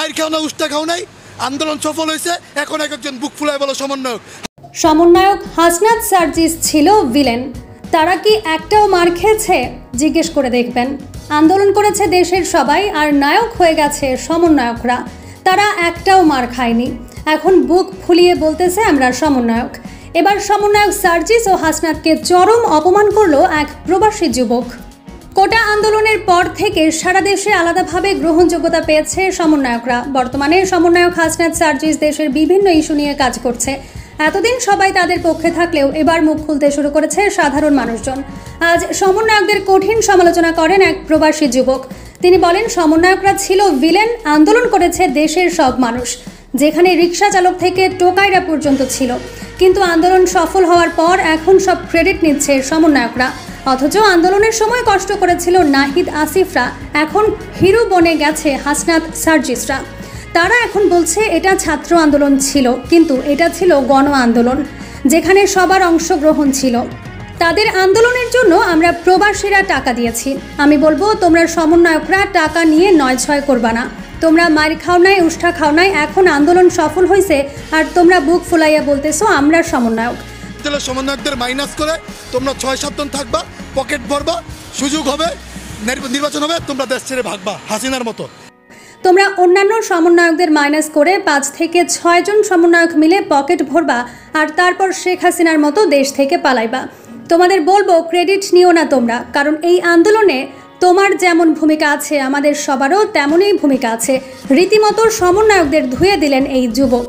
মায়ের খাও না, উষ্টা খাও নাই, আন্দোলন সফল হয়েছে, এখন একজন বুক ফুলায় বলো সমন্বয়ক। সমন্বয়ক হাসনাত সার্জিস ছিল ভিলেন। তারা কি একটাও মার খেয়েছে? জিজ্ঞেস করে দেখবেন। আন্দোলন করেছে দেশের সবাই, আর নায়ক হয়ে গেছে সমন্বয়করা। তারা একটাও মার খায়নি, এখন বুক ফুলিয়ে বলতেছে আমরা সমন্বয়ক। এবার সমন্বয়ক সার্জিস ও হাসনাতকে চরম অপমান করলো এক প্রবাসী যুবক। কোটা আন্দোলনের পর থেকে সারা দেশে আলাদাভাবে গ্রহণযোগ্যতা পেয়েছে সমন্বয়করা। বর্তমানে সমন্বয়ক হাসনাত সার্জিস দেশের বিভিন্ন ইস্যু নিয়ে কাজ করছে। এতদিন সবাই তাদের পক্ষে থাকলেও এবার মুখ খুলতে শুরু করেছে সাধারণ মানুষজন। আজ সমন্বয়কদের কঠিন সমালোচনা করেন এক প্রবাসী যুবক। তিনি বলেন, সমন্বয়করা ছিল ভিলেন, আন্দোলন করেছে দেশের সব মানুষ, যেখানে রিক্সা চালক থেকে টোকাইরা পর্যন্ত ছিল। কিন্তু আন্দোলন সফল হওয়ার পর এখন সব ক্রেডিট নিচ্ছে সমন্বয়করা। অথচ আন্দোলনের সময় কষ্ট করেছিল নাহিদ আসিফরা, এখন হিরো বনে গেছে হাসনাত সার্জিসরা। তারা এখন বলছে এটা ছাত্র আন্দোলন ছিল, কিন্তু এটা ছিল গণ আন্দোলন, যেখানে সবার অংশগ্রহণ ছিল। তাদের আন্দোলনের জন্য আমরা প্রবাসীরা টাকা দিয়েছি। আমি বলবো, তোমরা সমন্বয়করা টাকা নিয়ে নয় ছয় করবা না। তোমরা মার খাও নাই, উষ্ঠা খাও নাই, এখন আন্দোলন সফল হয়েছে আর তোমরা বুক ফুলাইয়া বলতেছো আমরা সমন্বয়ক। সমন্বয়কদের মাইনাস করে তোমরা 6-7 জন থাকবা, পকেট ভরবা, সুযোগ হবে, নির্বাচন হবে, তোমরা দেশ ছেড়ে ভাগবা হাসিনার মতো। তোমরা অন্যান্য সমন্বয়কদের মাইনাস করে 5 থেকে 6 জন সমন্বয়ক মিলে পকেট ভরবা, আর তারপর শেখ হাসিনার মতো দেশ থেকে পালাইবা। তোমাদের বলবো, ক্রেডিট নিও না তোমরা, কারণ এই আন্দোলনে তোমার যেমন ভূমিকা আছে আমাদের সবারও তেমনই ভূমিকা আছে। রীতিমতো সমন্বয়কদের ধুয়ে দিলেন এই যুবক।